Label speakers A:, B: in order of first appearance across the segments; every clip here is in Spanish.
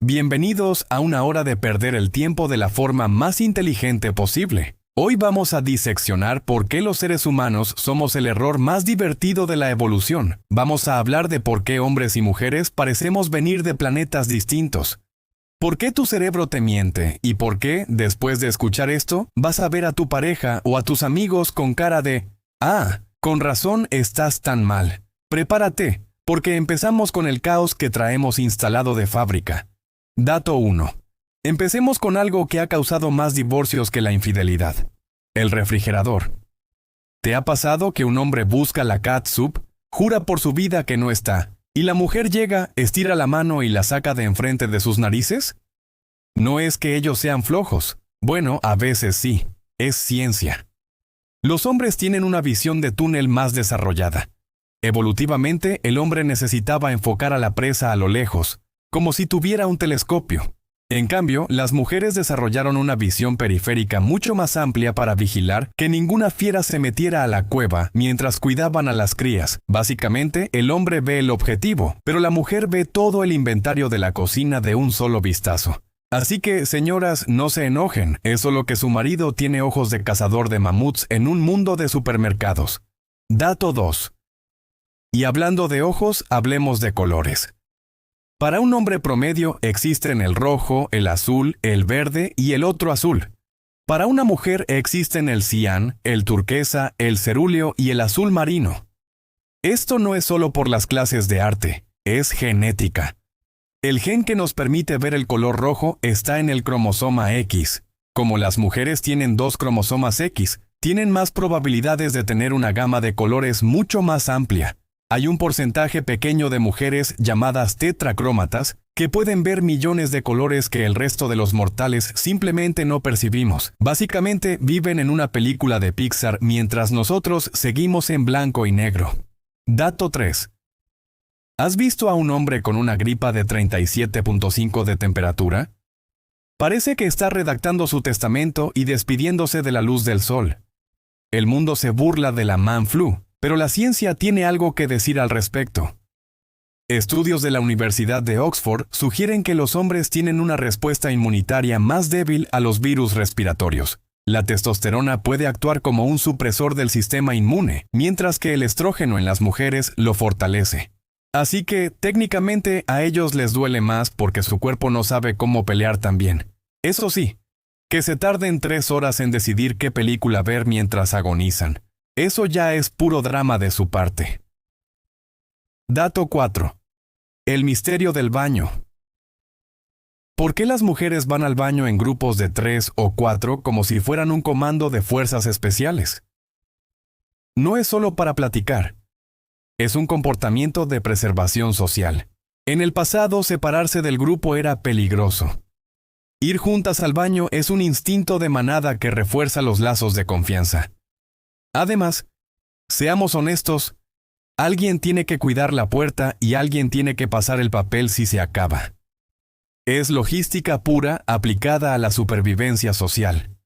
A: Bienvenidos a una hora de perder el tiempo de la forma más inteligente posible. Hoy vamos a diseccionar por qué los seres humanos somos el error más divertido de la evolución. Vamos a hablar de por qué hombres y mujeres parecemos venir de planetas distintos. ¿Por qué tu cerebro te miente? ¿Y por qué, después de escuchar esto, vas a ver a tu pareja o a tus amigos con cara de con razón estás tan mal? Prepárate, porque empezamos con el caos que traemos instalado de fábrica. Dato 1. Empecemos con algo que ha causado más divorcios que la infidelidad. El refrigerador. ¿Te ha pasado que un hombre busca la catsup, jura por su vida que no está, y la mujer llega, estira la mano y la saca de enfrente de sus narices? No es que ellos sean flojos. Bueno, a veces sí. Es ciencia. Los hombres tienen una visión de túnel más desarrollada. Evolutivamente, el hombre necesitaba enfocar a la presa a lo lejos, como si tuviera un telescopio. En cambio, las mujeres desarrollaron una visión periférica mucho más amplia para vigilar que ninguna fiera se metiera a la cueva mientras cuidaban a las crías. Básicamente, el hombre ve el objetivo, pero la mujer ve todo el inventario de la cocina de un solo vistazo. Así que, señoras, no se enojen, es solo que su marido tiene ojos de cazador de mamuts en un mundo de supermercados. Dato 2. Y hablando de ojos, hablemos de colores. Para un hombre promedio existen el rojo, el azul, el verde y el otro azul. Para una mujer existen el cian, el turquesa, el cerúleo y el azul marino. Esto no es solo por las clases de arte, es genética. El gen que nos permite ver el color rojo está en el cromosoma X. Como las mujeres tienen 2 cromosomas X, tienen más probabilidades de tener una gama de colores mucho más amplia. Hay un porcentaje pequeño de mujeres llamadas tetracrómatas que pueden ver millones de colores que el resto de los mortales simplemente no percibimos. Básicamente viven en una película de Pixar mientras nosotros seguimos en blanco y negro. Dato 3. ¿Has visto a un hombre con una gripa de 37.5 de temperatura? Parece que está redactando su testamento y despidiéndose de la luz del sol. El mundo se burla de la man flu, pero la ciencia tiene algo que decir al respecto. Estudios de la Universidad de Oxford sugieren que los hombres tienen una respuesta inmunitaria más débil a los virus respiratorios. La testosterona puede actuar como un supresor del sistema inmune, mientras que el estrógeno en las mujeres lo fortalece. Así que, técnicamente, a ellos les duele más porque su cuerpo no sabe cómo pelear tan bien. Eso sí, que se tarden 3 horas en decidir qué película ver mientras agonizan. Eso ya es puro drama de su parte. Dato 4. El misterio del baño. ¿Por qué las mujeres van al baño en grupos de 3 o 4 como si fueran un comando de fuerzas especiales? No es solo para platicar. Es un comportamiento de preservación social. En el pasado, separarse del grupo era peligroso. Ir juntas al baño es un instinto de manada que refuerza los lazos de confianza. Además, seamos honestos, alguien tiene que cuidar la puerta y alguien tiene que pasar el papel si se acaba. Es logística pura aplicada a la supervivencia social.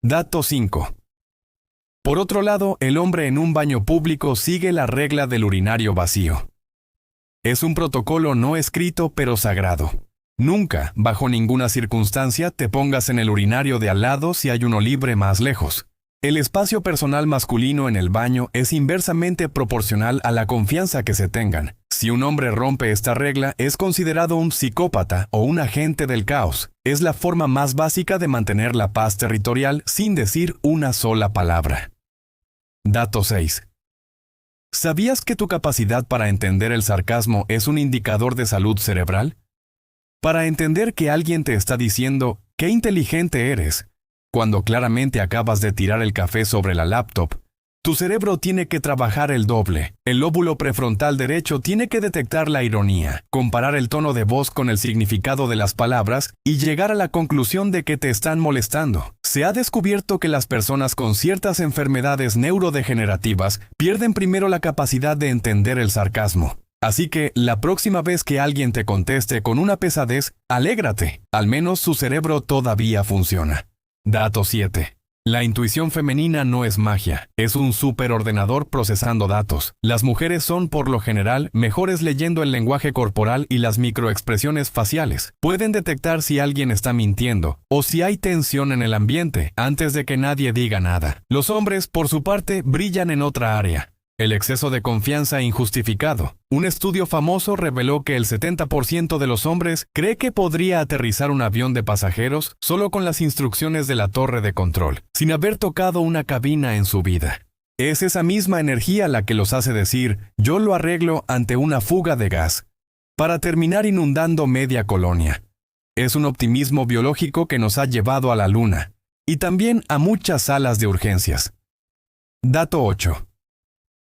A: Dato 5. Por otro lado, el hombre en un baño público sigue la regla del urinario vacío. Es un protocolo no escrito pero sagrado. Nunca, bajo ninguna circunstancia, te pongas en el urinario de al lado si hay uno libre más lejos. El espacio personal masculino en el baño es inversamente proporcional a la confianza que se tengan. Si un hombre rompe esta regla, es considerado un psicópata o un agente del caos. Es la forma más básica de mantener la paz territorial sin decir una sola palabra. Dato 6. ¿Sabías que tu capacidad para entender el sarcasmo es un indicador de salud cerebral? Para entender que alguien te está diciendo, ¡qué inteligente eres!, cuando claramente acabas de tirar el café sobre la laptop, tu cerebro tiene que trabajar el doble. El lóbulo prefrontal derecho tiene que detectar la ironía, comparar el tono de voz con el significado de las palabras y llegar a la conclusión de que te están molestando. Se ha descubierto que las personas con ciertas enfermedades neurodegenerativas pierden primero la capacidad de entender el sarcasmo. Así que, la próxima vez que alguien te conteste con una pesadez, alégrate. Al menos su cerebro todavía funciona. Dato 7. La intuición femenina no es magia, es un superordenador procesando datos. Las mujeres son, por lo general, mejores leyendo el lenguaje corporal y las microexpresiones faciales. Pueden detectar si alguien está mintiendo o si hay tensión en el ambiente antes de que nadie diga nada. Los hombres, por su parte, brillan en otra área. El exceso de confianza injustificado. Un estudio famoso reveló que el 70% de los hombres cree que podría aterrizar un avión de pasajeros solo con las instrucciones de la torre de control, sin haber tocado una cabina en su vida. Es esa misma energía la que los hace decir, yo lo arreglo ante una fuga de gas, para terminar inundando media colonia. Es un optimismo biológico que nos ha llevado a la luna, y también a muchas salas de urgencias. Dato 8.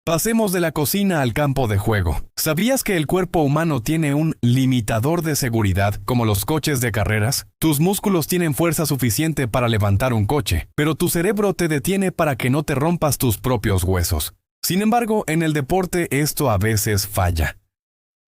A: Pasemos de la cocina al campo de juego. ¿Sabías que el cuerpo humano tiene un limitador de seguridad como los coches de carreras? Tus músculos tienen fuerza suficiente para levantar un coche, pero tu cerebro te detiene para que no te rompas tus propios huesos. Sin embargo, en el deporte esto a veces falla.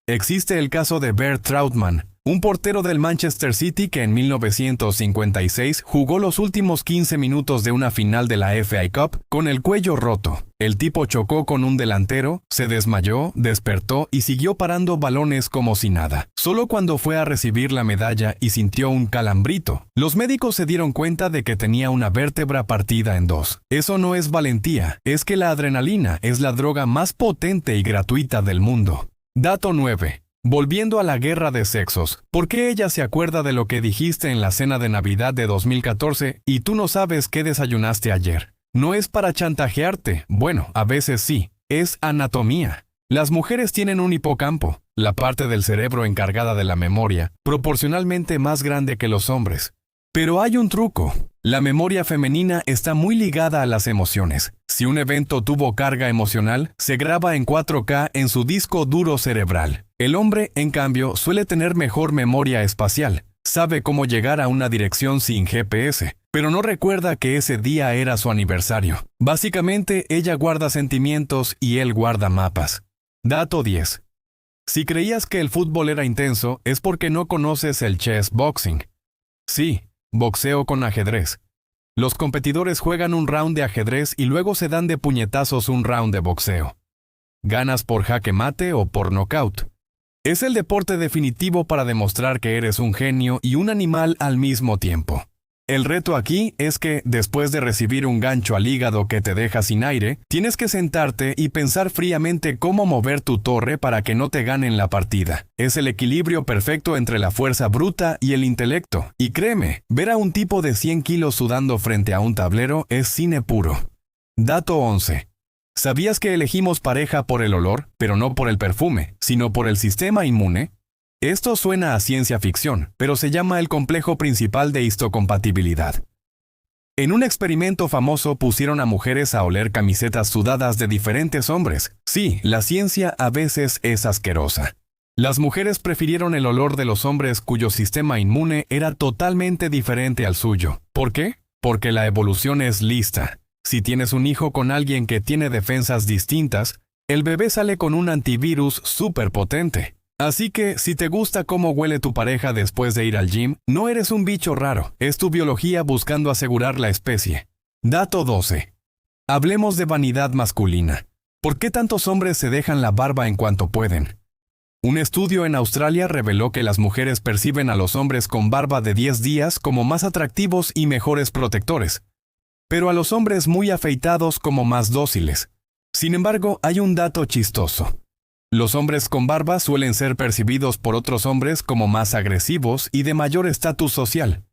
A: Existe el caso de Bert Trautmann, un portero del Manchester City que en 1956 jugó los últimos 15 minutos de una final de la FA Cup con el cuello roto. El tipo chocó con un delantero, se desmayó, despertó y siguió parando balones como si nada. Solo cuando fue a recibir la medalla y sintió un calambrito, los médicos se dieron cuenta de que tenía una vértebra partida en dos. Eso no es valentía, es que la adrenalina es la droga más potente y gratuita del mundo. Dato 9. Volviendo a la guerra de sexos, ¿por qué ella se acuerda de lo que dijiste en la cena de Navidad de 2014 y tú no sabes qué desayunaste ayer? No es para chantajearte, bueno, a veces sí, es anatomía. Las mujeres tienen un hipocampo, la parte del cerebro encargada de la memoria, proporcionalmente más grande que los hombres. Pero hay un truco. La memoria femenina está muy ligada a las emociones. Si un evento tuvo carga emocional, se graba en 4K en su disco duro cerebral. El hombre, en cambio, suele tener mejor memoria espacial. Sabe cómo llegar a una dirección sin GPS, pero no recuerda que ese día era su aniversario. Básicamente, ella guarda sentimientos y él guarda mapas. Dato 10. Si creías que el fútbol era intenso, es porque no conoces el chess boxing. Sí, boxeo con ajedrez. Los competidores juegan un round de ajedrez y luego se dan de puñetazos un round de boxeo. Ganas por jaque mate o por nocaut. Es el deporte definitivo para demostrar que eres un genio y un animal al mismo tiempo. El reto aquí es que, después de recibir un gancho al hígado que te deja sin aire, tienes que sentarte y pensar fríamente cómo mover tu torre para que no te ganen la partida. Es el equilibrio perfecto entre la fuerza bruta y el intelecto. Y créeme, ver a un tipo de 100 kilos sudando frente a un tablero es cine puro. Dato 11. ¿Sabías que elegimos pareja por el olor, pero no por el perfume, sino por el sistema inmune? Esto suena a ciencia ficción, pero se llama el complejo principal de histocompatibilidad. En un experimento famoso pusieron a mujeres a oler camisetas sudadas de diferentes hombres. Sí, la ciencia a veces es asquerosa. Las mujeres prefirieron el olor de los hombres cuyo sistema inmune era totalmente diferente al suyo. ¿Por qué? Porque la evolución es lista. Si tienes un hijo con alguien que tiene defensas distintas, el bebé sale con un antivirus súper potente. Así que, si te gusta cómo huele tu pareja después de ir al gym, no eres un bicho raro, es tu biología buscando asegurar la especie. Dato 12. Hablemos de vanidad masculina. ¿Por qué tantos hombres se dejan la barba en cuanto pueden? Un estudio en Australia reveló que las mujeres perciben a los hombres con barba de 10 días como más atractivos y mejores protectores, pero a los hombres muy afeitados como más dóciles. Sin embargo, hay un dato chistoso. Los hombres con barba suelen ser percibidos por otros hombres como más agresivos y de mayor estatus social.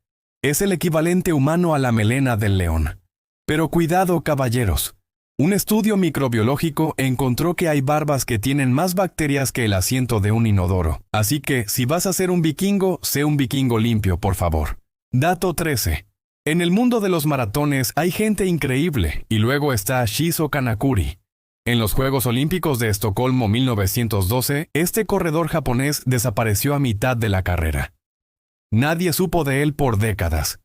A: Es el equivalente humano a la melena del león. Pero cuidado, caballeros. Un estudio microbiológico encontró que hay barbas que tienen más bacterias que el asiento de un inodoro. Así que, si vas a ser un vikingo, sé un vikingo limpio, por favor. Dato 13. En el mundo de los maratones hay gente increíble, y luego está Shizo Kanakuri. En los Juegos Olímpicos de Estocolmo 1912, este corredor japonés desapareció a mitad de la carrera. Nadie supo de él por décadas.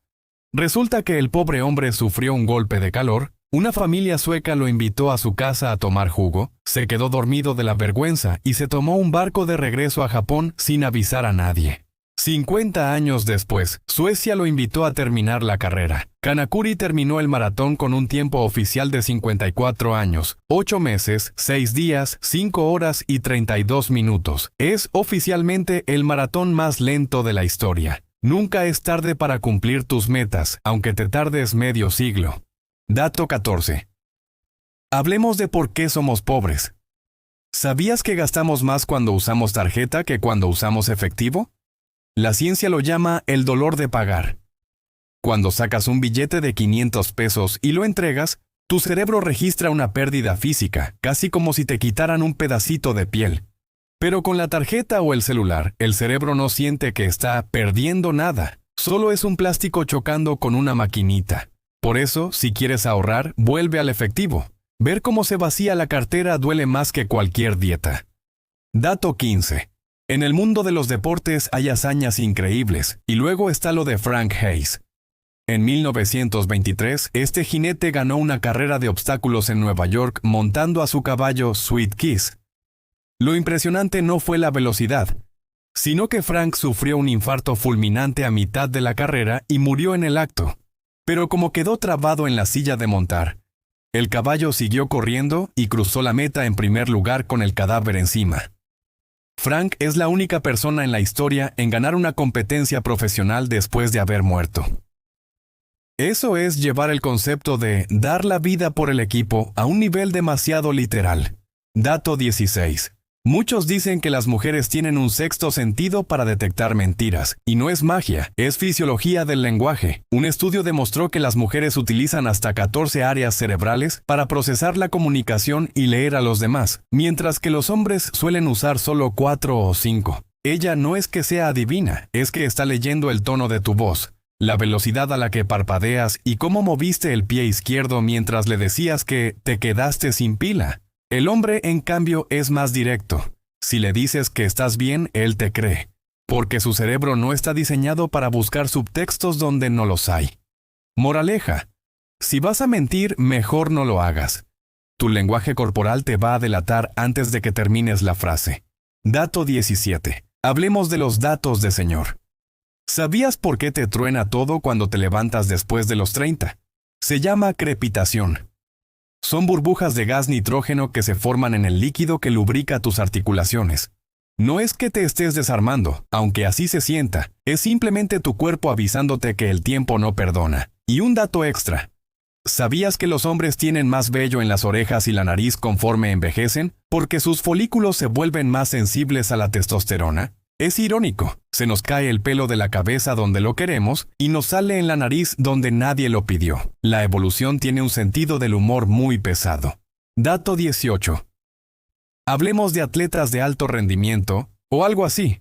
A: Resulta que el pobre hombre sufrió un golpe de calor, una familia sueca lo invitó a su casa a tomar jugo, se quedó dormido de la vergüenza y se tomó un barco de regreso a Japón sin avisar a nadie. 50 años después, Suecia lo invitó a terminar la carrera. Kanakuri terminó el maratón con un tiempo oficial de 54 años, 8 meses, 6 días, 5 horas y 32 minutos. Es oficialmente el maratón más lento de la historia. Nunca es tarde para cumplir tus metas, aunque te tardes medio siglo. Dato 14. Hablemos de por qué somos pobres. ¿Sabías que gastamos más cuando usamos tarjeta que cuando usamos efectivo? La ciencia lo llama el dolor de pagar. Cuando sacas un billete de 500 pesos y lo entregas, tu cerebro registra una pérdida física, casi como si te quitaran un pedacito de piel. Pero con la tarjeta o el celular, el cerebro no siente que está perdiendo nada. Solo es un plástico chocando con una maquinita. Por eso, si quieres ahorrar, vuelve al efectivo. Ver cómo se vacía la cartera duele más que cualquier dieta. Dato 15. En el mundo de los deportes hay hazañas increíbles, y luego está lo de Frank Hayes. En 1923, este jinete ganó una carrera de obstáculos en Nueva York montando a su caballo Sweet Kiss. Lo impresionante no fue la velocidad, sino que Frank sufrió un infarto fulminante a mitad de la carrera y murió en el acto. Pero como quedó trabado en la silla de montar, el caballo siguió corriendo y cruzó la meta en primer lugar con el cadáver encima. Frank es la única persona en la historia en ganar una competencia profesional después de haber muerto. Eso es llevar el concepto de dar la vida por el equipo a un nivel demasiado literal. Dato 16. Muchos dicen que las mujeres tienen un sexto sentido para detectar mentiras, y no es magia, es fisiología del lenguaje. Un estudio demostró que las mujeres utilizan hasta 14 áreas cerebrales para procesar la comunicación y leer a los demás, mientras que los hombres suelen usar solo 4 o 5. Ella no es que sea adivina, es que está leyendo el tono de tu voz, la velocidad a la que parpadeas y cómo moviste el pie izquierdo mientras le decías que te quedaste sin pila. El hombre, en cambio, es más directo. Si le dices que estás bien, él te cree, porque su cerebro no está diseñado para buscar subtextos donde no los hay. Moraleja: si vas a mentir, mejor no lo hagas. Tu lenguaje corporal te va a delatar antes de que termines la frase. Dato 17. Hablemos de los datos de señor. ¿Sabías por qué te truena todo cuando te levantas después de los 30? Se llama crepitación. Son burbujas de gas nitrógeno que se forman en el líquido que lubrica tus articulaciones. No es que te estés desarmando, aunque así se sienta, es simplemente tu cuerpo avisándote que el tiempo no perdona. Y un dato extra. ¿Sabías que los hombres tienen más vello en las orejas y la nariz conforme envejecen? Porque sus folículos se vuelven más sensibles a la testosterona. Es irónico, se nos cae el pelo de la cabeza donde lo queremos y nos sale en la nariz donde nadie lo pidió. La evolución tiene un sentido del humor muy pesado. Dato 18. Hablemos de atletas de alto rendimiento, o algo así.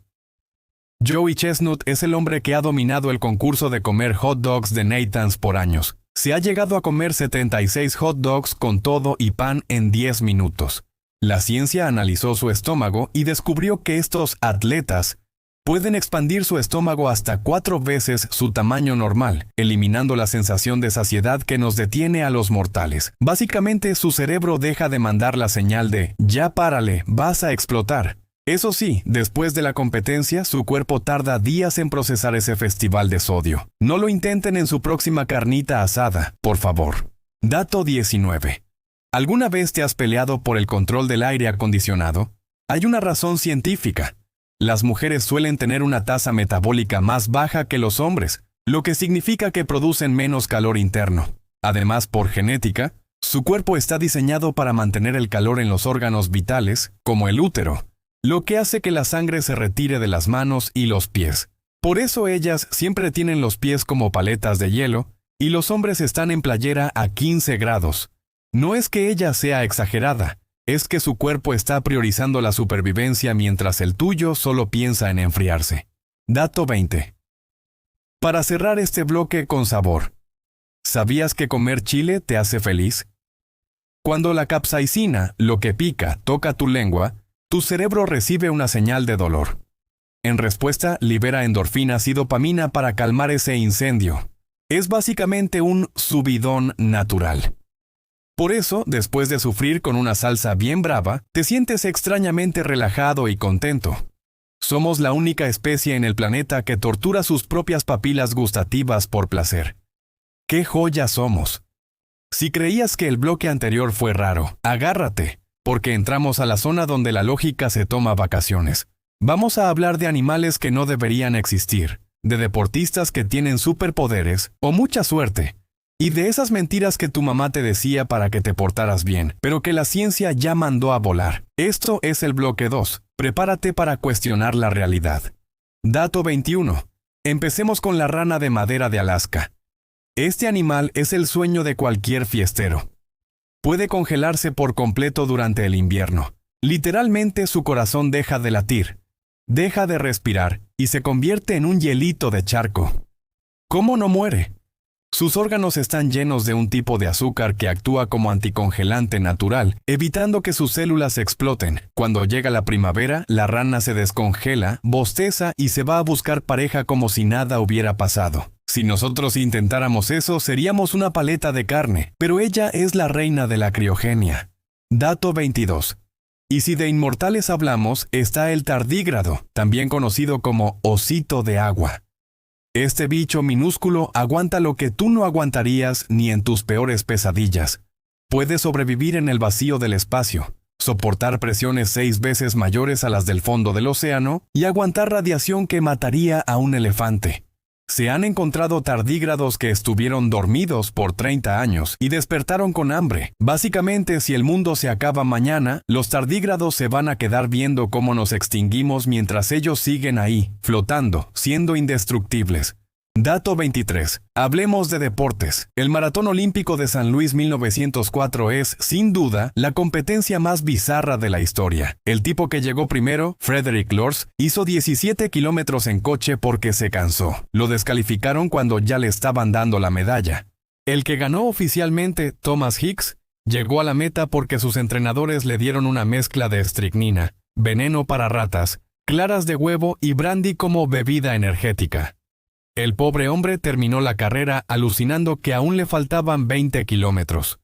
A: Joey Chestnut es el hombre que ha dominado el concurso de comer hot dogs de Nathan's por años. Se ha llegado a comer 76 hot dogs con todo y pan en 10 minutos. La ciencia analizó su estómago y descubrió que estos atletas pueden expandir su estómago hasta 4 veces su tamaño normal, eliminando la sensación de saciedad que nos detiene a los mortales. Básicamente, su cerebro deja de mandar la señal de «ya párale, vas a explotar». Eso sí, después de la competencia, su cuerpo tarda días en procesar ese festival de sodio. No lo intenten en su próxima carnita asada, por favor. Dato 19. ¿Alguna vez te has peleado por el control del aire acondicionado? Hay una razón científica. Las mujeres suelen tener una tasa metabólica más baja que los hombres, lo que significa que producen menos calor interno. Además, por genética, su cuerpo está diseñado para mantener el calor en los órganos vitales, como el útero, lo que hace que la sangre se retire de las manos y los pies. Por eso ellas siempre tienen los pies como paletas de hielo, y los hombres están en playera a 15 grados. No es que ella sea exagerada, es que su cuerpo está priorizando la supervivencia mientras el tuyo solo piensa en enfriarse. Dato 20. Para cerrar este bloque con sabor, ¿sabías que comer chile te hace feliz? Cuando la capsaicina, lo que pica, toca tu lengua, tu cerebro recibe una señal de dolor. En respuesta, libera endorfinas y dopamina para calmar ese incendio. Es básicamente un subidón natural. Por eso, después de sufrir con una salsa bien brava, te sientes extrañamente relajado y contento. Somos la única especie en el planeta que tortura sus propias papilas gustativas por placer. ¡Qué joya somos! Si creías que el bloque anterior fue raro, agárrate, porque entramos a la zona donde la lógica se toma vacaciones. Vamos a hablar de animales que no deberían existir, de deportistas que tienen superpoderes o mucha suerte, y de esas mentiras que tu mamá te decía para que te portaras bien, pero que la ciencia ya mandó a volar. Esto es el bloque 2. Prepárate para cuestionar la realidad. Dato 21. Empecemos con la rana de madera de Alaska. Este animal es el sueño de cualquier fiestero. Puede congelarse por completo durante el invierno. Literalmente su corazón deja de latir, deja de respirar y se convierte en un hielito de charco. ¿Cómo no muere? Sus órganos están llenos de un tipo de azúcar que actúa como anticongelante natural, evitando que sus células exploten. Cuando llega la primavera, la rana se descongela, bosteza y se va a buscar pareja como si nada hubiera pasado. Si nosotros intentáramos eso, seríamos una paleta de carne, pero ella es la reina de la criogenia. Dato 22. Y si de inmortales hablamos, está el tardígrado, también conocido como osito de agua. Este bicho minúsculo aguanta lo que tú no aguantarías ni en tus peores pesadillas. Puede sobrevivir en el vacío del espacio, soportar presiones 6 veces mayores a las del fondo del océano y aguantar radiación que mataría a un elefante. Se han encontrado tardígrados que estuvieron dormidos por 30 años y despertaron con hambre. Básicamente, si el mundo se acaba mañana, los tardígrados se van a quedar viendo cómo nos extinguimos mientras ellos siguen ahí, flotando, siendo indestructibles. Dato 23. Hablemos de deportes. El Maratón Olímpico de San Luis 1904 es, sin duda, la competencia más bizarra de la historia. El tipo que llegó primero, Frederick Lors, hizo 17 kilómetros en coche porque se cansó. Lo descalificaron cuando ya le estaban dando la medalla. El que ganó oficialmente, Thomas Hicks, llegó a la meta porque sus entrenadores le dieron una mezcla de estricnina, veneno para ratas, claras de huevo y brandy como bebida energética. El pobre hombre terminó la carrera alucinando que aún le faltaban 20 kilómetros.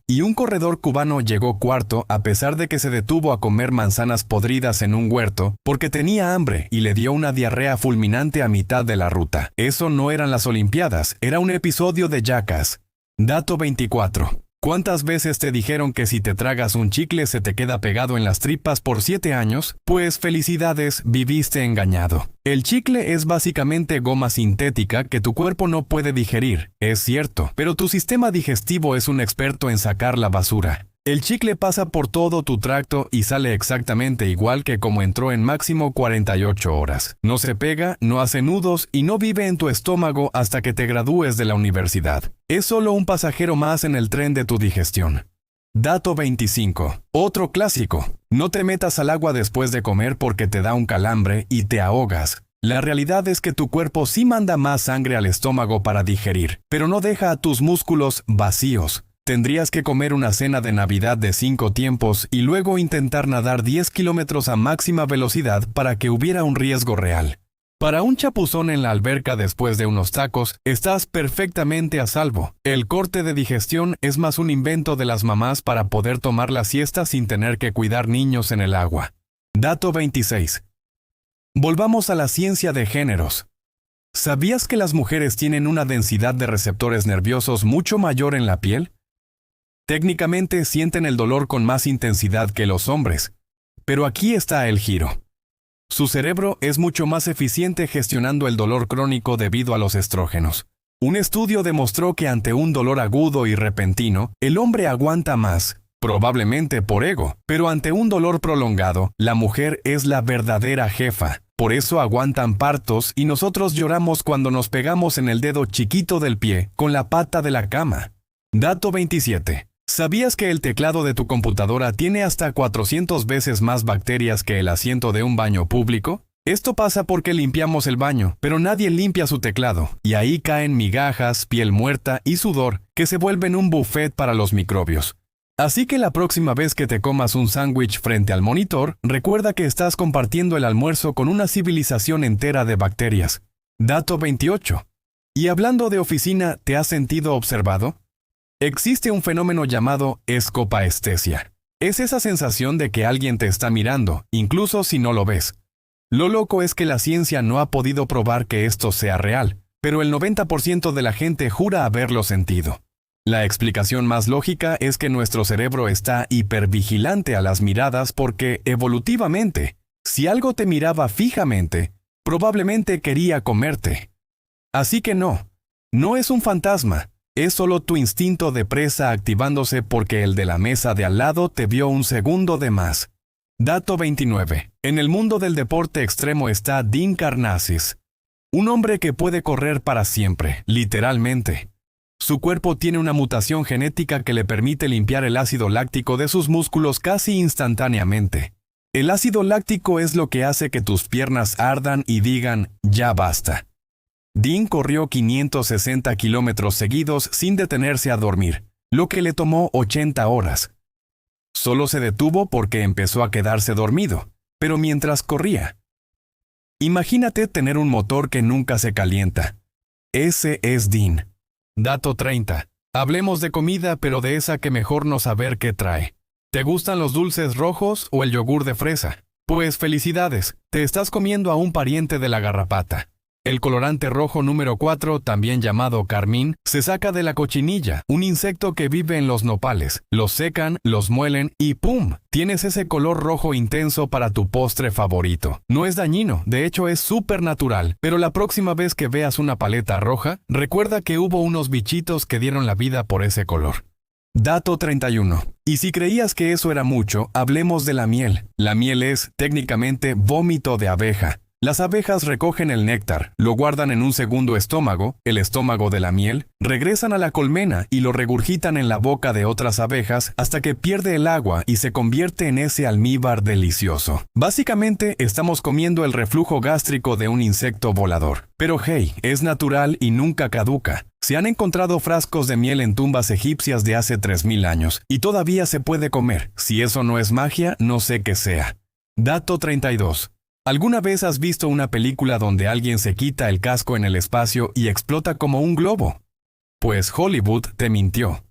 A: Y un corredor cubano llegó cuarto a pesar de que se detuvo a comer manzanas podridas en un huerto porque tenía hambre y le dio una diarrea fulminante a mitad de la ruta. Eso no eran las Olimpiadas, era un episodio de Jackass. Dato 24. ¿Cuántas veces te dijeron que si te tragas un chicle se te queda pegado en las tripas por 7 años? Pues felicidades, viviste engañado. El chicle es básicamente goma sintética que tu cuerpo no puede digerir, es cierto, pero tu sistema digestivo es un experto en sacar la basura. El chicle pasa por todo tu tracto y sale exactamente igual que como entró en máximo 48 horas. No se pega, no hace nudos y no vive en tu estómago hasta que te gradúes de la universidad. Es solo un pasajero más en el tren de tu digestión. Dato 25. Otro clásico. No te metas al agua después de comer porque te da un calambre y te ahogas. La realidad es que tu cuerpo sí manda más sangre al estómago para digerir, pero no deja a tus músculos vacíos. Tendrías que comer una cena de Navidad de 5 tiempos y luego intentar nadar 10 kilómetros a máxima velocidad para que hubiera un riesgo real. Para un chapuzón en la alberca después de unos tacos, estás perfectamente a salvo. El corte de digestión es más un invento de las mamás para poder tomar la siesta sin tener que cuidar niños en el agua. Dato 26. Volvamos a la ciencia de géneros. ¿Sabías que las mujeres tienen una densidad de receptores nerviosos mucho mayor en la piel? Técnicamente sienten el dolor con más intensidad que los hombres, pero aquí está el giro. Su cerebro es mucho más eficiente gestionando el dolor crónico debido a los estrógenos. Un estudio demostró que ante un dolor agudo y repentino, el hombre aguanta más, probablemente por ego, pero ante un dolor prolongado, la mujer es la verdadera jefa. Por eso aguantan partos y nosotros lloramos cuando nos pegamos en el dedo chiquito del pie con la pata de la cama. Dato 27. ¿Sabías que el teclado de tu computadora tiene hasta 400 veces más bacterias que el asiento de un baño público? Esto pasa porque limpiamos el baño, pero nadie limpia su teclado, y ahí caen migajas, piel muerta y sudor que se vuelven un buffet para los microbios. Así que la próxima vez que te comas un sándwich frente al monitor, recuerda que estás compartiendo el almuerzo con una civilización entera de bacterias. Dato 28. Y hablando de oficina, ¿te has sentido observado? Existe un fenómeno llamado escopaestesia. Es esa sensación de que alguien te está mirando, incluso si no lo ves. Lo loco es que la ciencia no ha podido probar que esto sea real, pero el 90% de la gente jura haberlo sentido. La explicación más lógica es que nuestro cerebro está hipervigilante a las miradas porque, evolutivamente, si algo te miraba fijamente, probablemente quería comerte. Así que no es un fantasma, es solo tu instinto de presa activándose porque el de la mesa de al lado te vio un segundo de más. Dato 29. En el mundo del deporte extremo está Dean Karnazes, un hombre que puede correr para siempre, literalmente. Su cuerpo tiene una mutación genética que le permite limpiar el ácido láctico de sus músculos casi instantáneamente. El ácido láctico es lo que hace que tus piernas ardan y digan, ya basta. Dean corrió 560 kilómetros seguidos sin detenerse a dormir, lo que le tomó 80 horas. Solo se detuvo porque empezó a quedarse dormido, pero mientras corría. Imagínate tener un motor que nunca se calienta. Ese es Dean. Dato 30. Hablemos de comida, pero de esa que mejor no saber qué trae. ¿Te gustan los dulces rojos o el yogur de fresa? Pues felicidades, te estás comiendo a un pariente de la garrapata. El colorante rojo número 4, también llamado carmín, se saca de la cochinilla, un insecto que vive en los nopales. Los secan, los muelen y ¡pum! Tienes ese color rojo intenso para tu postre favorito. No es dañino, de hecho es súper natural, pero la próxima vez que veas una paleta roja, recuerda que hubo unos bichitos que dieron la vida por ese color. Dato 31. Y si creías que eso era mucho, hablemos de la miel. La miel es, técnicamente, vómito de abeja. Las abejas recogen el néctar, lo guardan en un segundo estómago, el estómago de la miel, regresan a la colmena y lo regurgitan en la boca de otras abejas hasta que pierde el agua y se convierte en ese almíbar delicioso. Básicamente, estamos comiendo el reflujo gástrico de un insecto volador. Pero hey, es natural y nunca caduca. Se han encontrado frascos de miel en tumbas egipcias de hace 3000 años, y todavía se puede comer. Si eso no es magia, no sé qué sea. Dato 32. ¿Alguna vez has visto una película donde alguien se quita el casco en el espacio y explota como un globo? Pues Hollywood te mintió.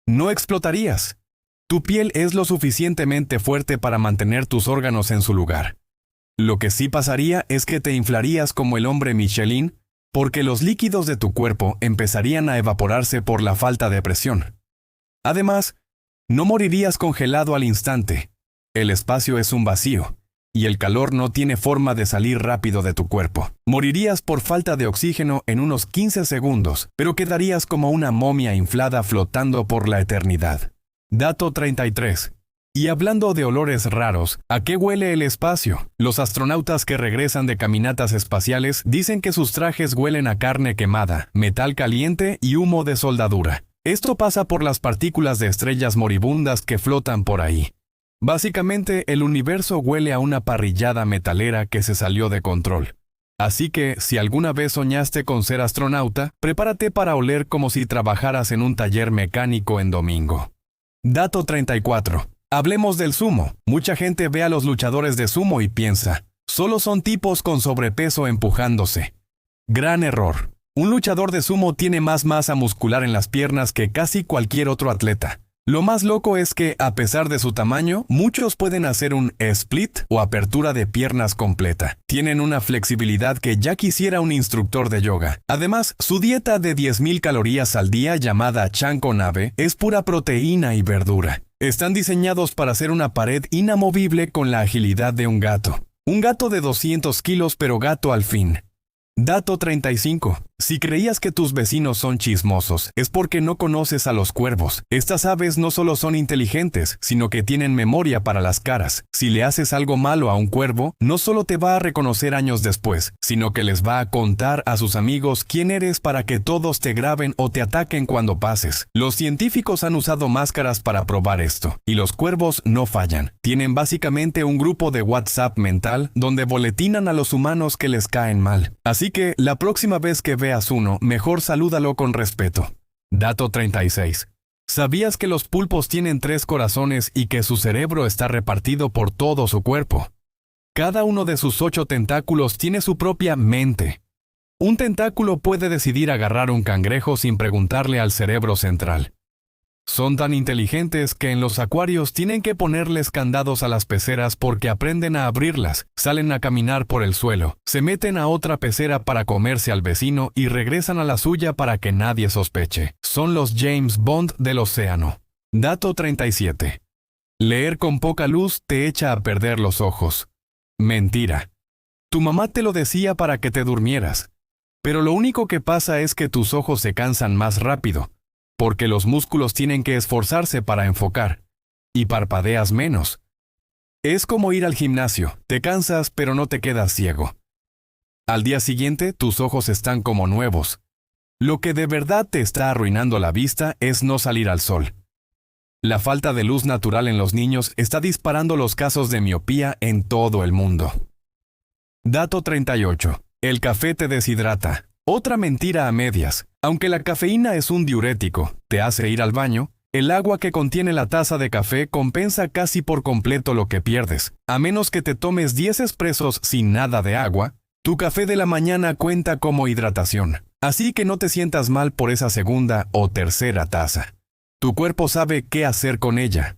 A: No explotarías. Tu piel es lo suficientemente fuerte para mantener tus órganos en su lugar. Lo que sí pasaría es que te inflarías como el hombre Michelin, porque los líquidos de tu cuerpo empezarían a evaporarse por la falta de presión. Además, no morirías congelado al instante. El espacio es un vacío, y el calor no tiene forma de salir rápido de tu cuerpo. Morirías por falta de oxígeno en unos 15 segundos, pero quedarías como una momia inflada flotando por la eternidad. Dato 33. Y hablando de olores raros, ¿a qué huele el espacio? Los astronautas que regresan de caminatas espaciales dicen que sus trajes huelen a carne quemada, metal caliente y humo de soldadura. Esto pasa por las partículas de estrellas moribundas que flotan por ahí. Básicamente, el universo huele a una parrillada metalera que se salió de control. Así que, si alguna vez soñaste con ser astronauta, prepárate para oler como si trabajaras en un taller mecánico en domingo. Dato 34. Hablemos del sumo. Mucha gente ve a los luchadores de sumo y piensa, solo son tipos con sobrepeso empujándose. Gran error. Un luchador de sumo tiene más masa muscular en las piernas que casi cualquier otro atleta. Lo más loco es que, a pesar de su tamaño, muchos pueden hacer un split o apertura de piernas completa. Tienen una flexibilidad que ya quisiera un instructor de yoga. Además, su dieta de 10,000 calorías al día llamada Chanko Nabe es pura proteína y verdura. Están diseñados para hacer una pared inamovible con la agilidad de un gato. Un gato de 200 kilos pero gato al fin. Dato 35. Si creías que tus vecinos son chismosos, es porque no conoces a los cuervos. Estas aves no solo son inteligentes, sino que tienen memoria para las caras. Si le haces algo malo a un cuervo, no solo te va a reconocer años después, sino que les va a contar a sus amigos quién eres para que todos te graben o te ataquen cuando pases. Los científicos han usado máscaras para probar esto, y los cuervos no fallan. Tienen básicamente un grupo de WhatsApp mental donde boletinan a los humanos que les caen mal. Así que, la próxima vez que veas uno, mejor salúdalo con respeto. Dato 36. ¿Sabías que los pulpos tienen 3 corazones y que su cerebro está repartido por todo su cuerpo? Cada uno de sus 8 tentáculos tiene su propia mente. Un tentáculo puede decidir agarrar un cangrejo sin preguntarle al cerebro central. Son tan inteligentes que en los acuarios tienen que ponerles candados a las peceras porque aprenden a abrirlas, salen a caminar por el suelo, se meten a otra pecera para comerse al vecino y regresan a la suya para que nadie sospeche. Son los James Bond del océano. Dato 37. Leer con poca luz te echa a perder los ojos. Mentira. Tu mamá te lo decía para que te durmieras. Pero lo único que pasa es que tus ojos se cansan más rápido, porque los músculos tienen que esforzarse para enfocar, y parpadeas menos. Es como ir al gimnasio, te cansas pero no te quedas ciego. Al día siguiente tus ojos están como nuevos. Lo que de verdad te está arruinando la vista es no salir al sol. La falta de luz natural en los niños está disparando los casos de miopía en todo el mundo. Dato 38. El café te deshidrata. Otra mentira a medias. Aunque la cafeína es un diurético, te hace ir al baño, el agua que contiene la taza de café compensa casi por completo lo que pierdes. A menos que te tomes 10 expresos sin nada de agua, tu café de la mañana cuenta como hidratación. Así que no te sientas mal por esa segunda o tercera taza. Tu cuerpo sabe qué hacer con ella.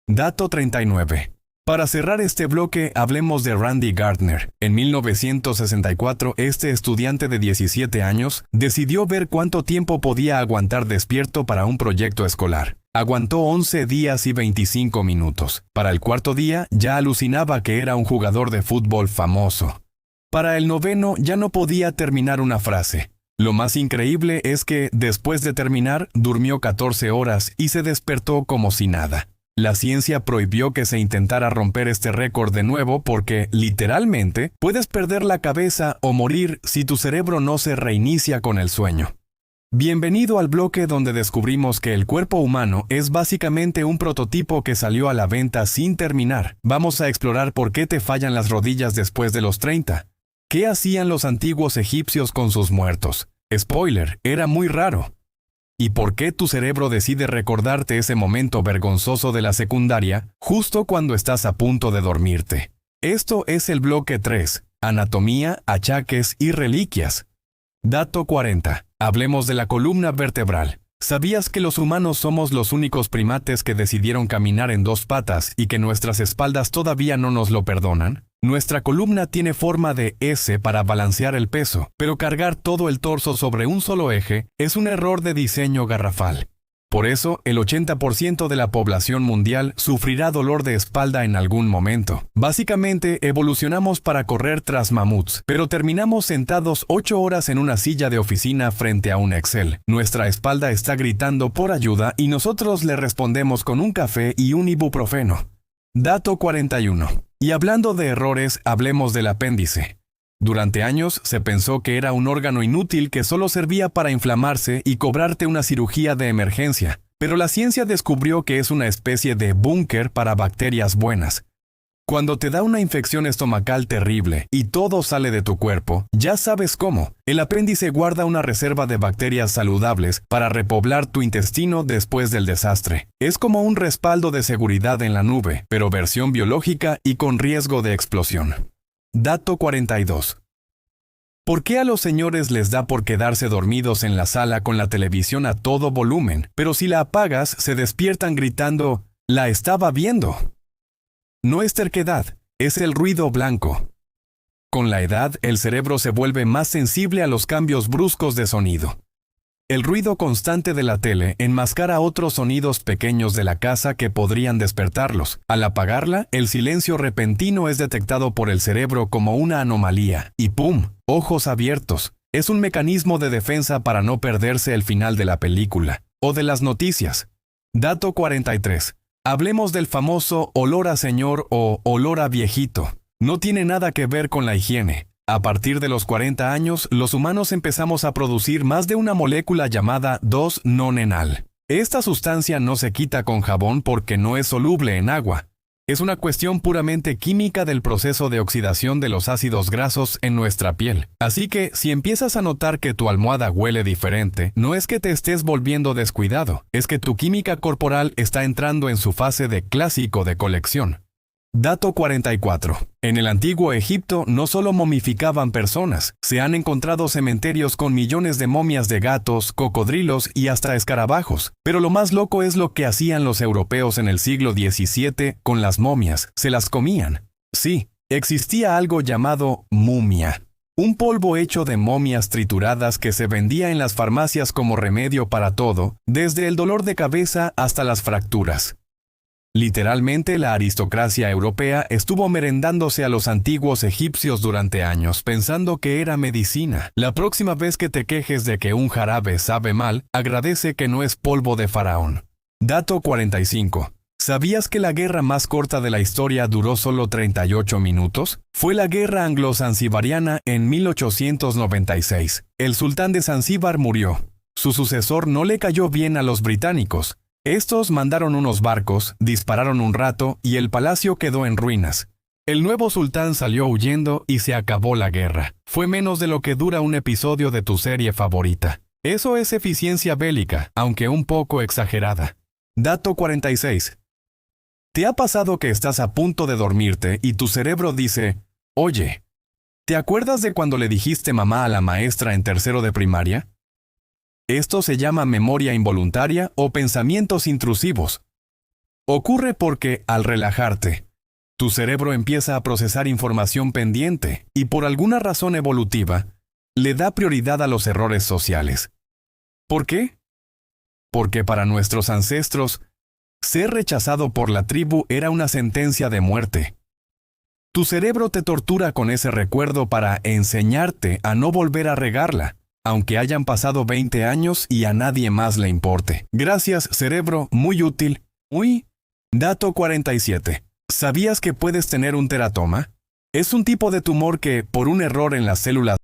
A: Dato 39. Para cerrar este bloque, hablemos de Randy Gardner. En 1964, este estudiante de 17 años decidió ver cuánto tiempo podía aguantar despierto para un proyecto escolar. Aguantó 11 días y 25 minutos. Para el cuarto día, ya alucinaba que era un jugador de fútbol famoso. Para el noveno, ya no podía terminar una frase. Lo más increíble es que, después de terminar, durmió 14 horas y se despertó como si nada. La ciencia prohibió que se intentara romper este récord de nuevo porque, literalmente, puedes perder la cabeza o morir si tu cerebro no se reinicia con el sueño. Bienvenido al bloque donde descubrimos que el cuerpo humano es básicamente un prototipo que salió a la venta sin terminar. Vamos a explorar por qué te fallan las rodillas después de los 30. ¿Qué hacían los antiguos egipcios con sus muertos? Spoiler, era muy raro. ¿Y por qué tu cerebro decide recordarte ese momento vergonzoso de la secundaria justo cuando estás a punto de dormirte? Esto es el bloque 3, anatomía, achaques y reliquias. Dato 40. Hablemos de la columna vertebral. ¿Sabías que los humanos somos los únicos primates que decidieron caminar en dos patas y que nuestras espaldas todavía no nos lo perdonan? Nuestra columna tiene forma de S para balancear el peso, pero cargar todo el torso sobre un solo eje es un error de diseño garrafal. Por eso, el 80% de la población mundial sufrirá dolor de espalda en algún momento. Básicamente, evolucionamos para correr tras mamuts, pero terminamos sentados 8 horas en una silla de oficina frente a un Excel. Nuestra espalda está gritando por ayuda y nosotros le respondemos con un café y un ibuprofeno. Dato 41. Y hablando de errores, hablemos del apéndice. Durante años se pensó que era un órgano inútil que solo servía para inflamarse y cobrarte una cirugía de emergencia, pero la ciencia descubrió que es una especie de búnker para bacterias buenas. Cuando te da una infección estomacal terrible y todo sale de tu cuerpo, ya sabes cómo. El apéndice guarda una reserva de bacterias saludables para repoblar tu intestino después del desastre. Es como un respaldo de seguridad en la nube, pero versión biológica y con riesgo de explosión. Dato 42. ¿Por qué a los señores les da por quedarse dormidos en la sala con la televisión a todo volumen, pero si la apagas se despiertan gritando, «¡La estaba viendo!»? No es terquedad, es el ruido blanco. Con la edad, el cerebro se vuelve más sensible a los cambios bruscos de sonido. El ruido constante de la tele enmascara otros sonidos pequeños de la casa que podrían despertarlos. Al apagarla, el silencio repentino es detectado por el cerebro como una anomalía. Y ¡pum! Ojos abiertos. Es un mecanismo de defensa para no perderse el final de la película o de las noticias. Dato 43. Hablemos del famoso olor a señor o olor a viejito. No tiene nada que ver con la higiene. A partir de los 40 años, los humanos empezamos a producir más de una molécula llamada 2-nonenal. Esta sustancia no se quita con jabón porque no es soluble en agua. Es una cuestión puramente química del proceso de oxidación de los ácidos grasos en nuestra piel. Así que, si empiezas a notar que tu almohada huele diferente, no es que te estés volviendo descuidado, es que tu química corporal está entrando en su fase de clásico de colección. Dato 44. En el antiguo Egipto no solo momificaban personas, se han encontrado cementerios con millones de momias de gatos, cocodrilos y hasta escarabajos. Pero lo más loco es lo que hacían los europeos en el siglo XVII con las momias, se las comían. Sí, existía algo llamado mumia. Un polvo hecho de momias trituradas que se vendía en las farmacias como remedio para todo, desde el dolor de cabeza hasta las fracturas. Literalmente, la aristocracia europea estuvo merendándose a los antiguos egipcios durante años, pensando que era medicina. La próxima vez que te quejes de que un jarabe sabe mal, agradece que no es polvo de faraón. Dato 45. ¿Sabías que la guerra más corta de la historia duró solo 38 minutos? Fue la guerra anglo-zanzibariana en 1896. El sultán de Zanzíbar murió. Su sucesor no le cayó bien a los británicos. Estos mandaron unos barcos, dispararon un rato y el palacio quedó en ruinas. El nuevo sultán salió huyendo y se acabó la guerra. Fue menos de lo que dura un episodio de tu serie favorita. Eso es eficiencia bélica, aunque un poco exagerada. Dato 46. ¿Te ha pasado que estás a punto de dormirte y tu cerebro dice, oye, ¿te acuerdas de cuando le dijiste mamá a la maestra en tercero de primaria? Esto se llama memoria involuntaria o pensamientos intrusivos. Ocurre porque, al relajarte, tu cerebro empieza a procesar información pendiente y por alguna razón evolutiva, le da prioridad a los errores sociales. ¿Por qué? Porque para nuestros ancestros, ser rechazado por la tribu era una sentencia de muerte. Tu cerebro te tortura con ese recuerdo para enseñarte a no volver a regarla, aunque hayan pasado 20 años y a nadie más le importe. Gracias, cerebro, muy útil. Dato 47. ¿Sabías que puedes tener un teratoma? Es un tipo de tumor que, por un error en las células,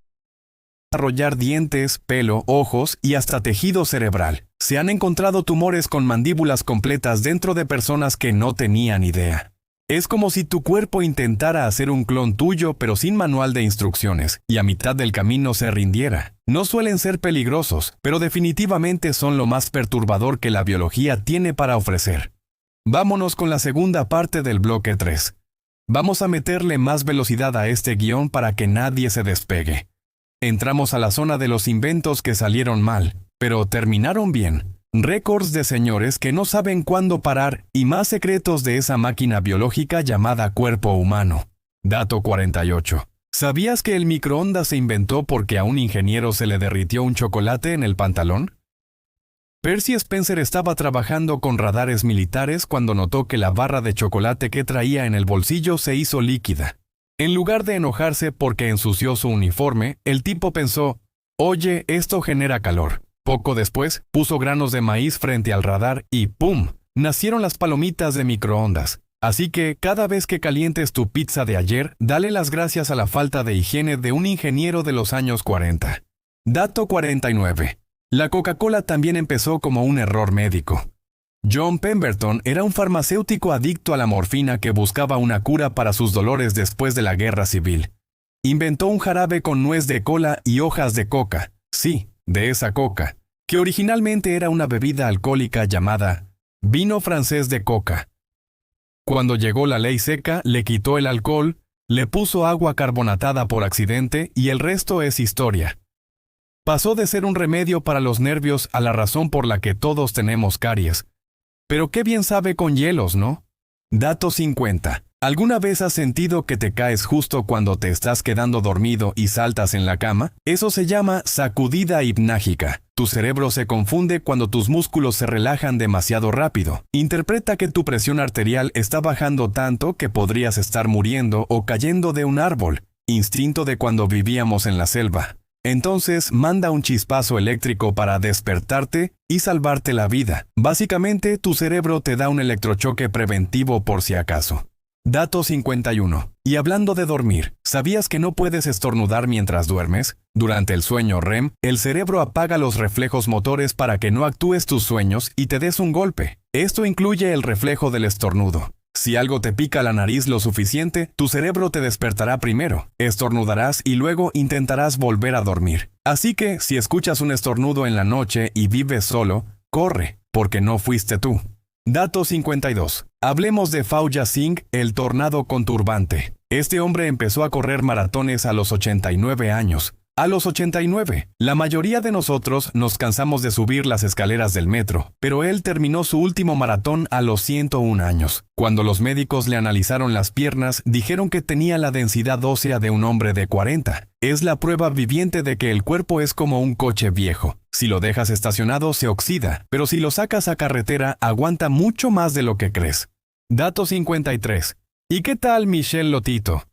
A: desarrollar dientes, pelo, ojos y hasta tejido cerebral. Se han encontrado tumores con mandíbulas completas dentro de personas que no tenían idea. Es como si tu cuerpo intentara hacer un clon tuyo pero sin manual de instrucciones, y a mitad del camino se rindiera. No suelen ser peligrosos, pero definitivamente son lo más perturbador que la biología tiene para ofrecer. Vámonos con la segunda parte del bloque 3. Vamos a meterle más velocidad a este guión para que nadie se despegue. Entramos a la zona de los inventos que salieron mal, pero terminaron bien. Récords de señores que no saben cuándo parar y más secretos de esa máquina biológica llamada cuerpo humano. Dato 48. ¿Sabías que el microondas se inventó porque a un ingeniero se le derritió un chocolate en el pantalón? Percy Spencer estaba trabajando con radares militares cuando notó que la barra de chocolate que traía en el bolsillo se hizo líquida. En lugar de enojarse porque ensució su uniforme, el tipo pensó, oye, esto genera calor. Poco después, puso granos de maíz frente al radar y ¡pum!, nacieron las palomitas de microondas. Así que, cada vez que calientes tu pizza de ayer, dale las gracias a la falta de higiene de un ingeniero de los años 40. Dato 49. La Coca-Cola también empezó como un error médico. John Pemberton era un farmacéutico adicto a la morfina que buscaba una cura para sus dolores después de la Guerra Civil. Inventó un jarabe con nuez de cola y hojas de coca. Sí, de esa coca, que originalmente era una bebida alcohólica llamada vino francés de coca. Cuando llegó la ley seca, le quitó el alcohol, le puso agua carbonatada por accidente y el resto es historia. Pasó de ser un remedio para los nervios a la razón por la que todos tenemos caries. Pero qué bien sabe con hielos, ¿no? Dato 50. ¿Alguna vez has sentido que te caes justo cuando te estás quedando dormido y saltas en la cama? Eso se llama sacudida hipnágica. Tu cerebro se confunde cuando tus músculos se relajan demasiado rápido. Interpreta que tu presión arterial está bajando tanto que podrías estar muriendo o cayendo de un árbol. Instinto de cuando vivíamos en la selva. Entonces, manda un chispazo eléctrico para despertarte y salvarte la vida. Básicamente, tu cerebro te da un electrochoque preventivo por si acaso. Dato 51. Y hablando de dormir, ¿sabías que no puedes estornudar mientras duermes? Durante el sueño REM, el cerebro apaga los reflejos motores para que no actúes tus sueños y te des un golpe. Esto incluye el reflejo del estornudo. Si algo te pica la nariz lo suficiente, tu cerebro te despertará primero, estornudarás y luego intentarás volver a dormir. Así que, si escuchas un estornudo en la noche y vives solo, corre, porque no fuiste tú. Dato 52. Hablemos de Fauja Singh, el tornado con turbante. Este hombre empezó a correr maratones a los 89 años. A los 89, la mayoría de nosotros nos cansamos de subir las escaleras del metro, pero él terminó su último maratón a los 101 años. Cuando los médicos le analizaron las piernas, dijeron que tenía la densidad ósea de un hombre de 40. Es la prueba viviente de que el cuerpo es como un coche viejo. Si lo dejas estacionado, se oxida, pero si lo sacas a carretera, aguanta mucho más de lo que crees. Dato 53. ¿Y qué tal Michel Lotito?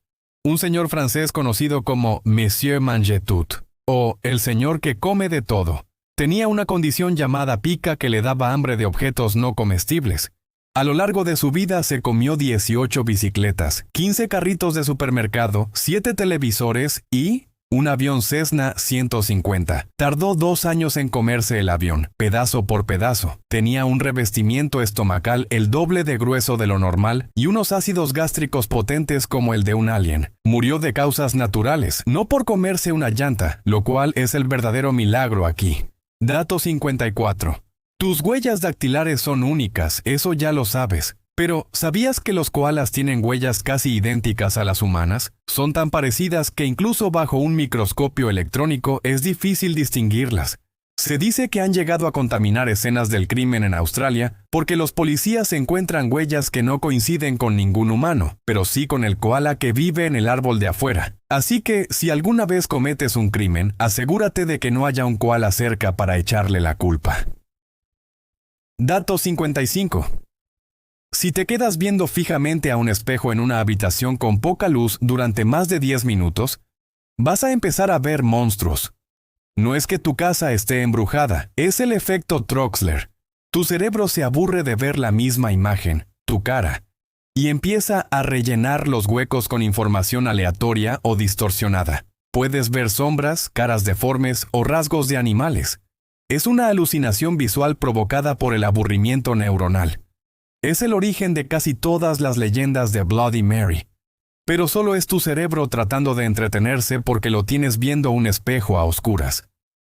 A: Un señor francés conocido como Monsieur Mangetout, o el señor que come de todo. Tenía una condición llamada pica que le daba hambre de objetos no comestibles. A lo largo de su vida se comió 18 bicicletas, 15 carritos de supermercado, 7 televisores y un avión Cessna 150. Tardó 2 años en comerse el avión, pedazo por pedazo. Tenía un revestimiento estomacal el doble de grueso de lo normal y unos ácidos gástricos potentes como el de un alien. Murió de causas naturales, no por comerse una llanta, lo cual es el verdadero milagro aquí. Dato 54. Tus huellas dactilares son únicas, eso ya lo sabes. Pero, ¿sabías que los koalas tienen huellas casi idénticas a las humanas? Son tan parecidas que incluso bajo un microscopio electrónico es difícil distinguirlas. Se dice que han llegado a contaminar escenas del crimen en Australia porque los policías encuentran huellas que no coinciden con ningún humano, pero sí con el koala que vive en el árbol de afuera. Así que, si alguna vez cometes un crimen, asegúrate de que no haya un koala cerca para echarle la culpa. Dato 55. Si te quedas viendo fijamente a un espejo en una habitación con poca luz durante más de 10 minutos, vas a empezar a ver monstruos. No es que tu casa esté embrujada, es el efecto Troxler. Tu cerebro se aburre de ver la misma imagen, tu cara, y empieza a rellenar los huecos con información aleatoria o distorsionada. Puedes ver sombras, caras deformes o rasgos de animales. Es una alucinación visual provocada por el aburrimiento neuronal. Es el origen de casi todas las leyendas de Bloody Mary. Pero solo es tu cerebro tratando de entretenerse porque lo tienes viendo un espejo a oscuras.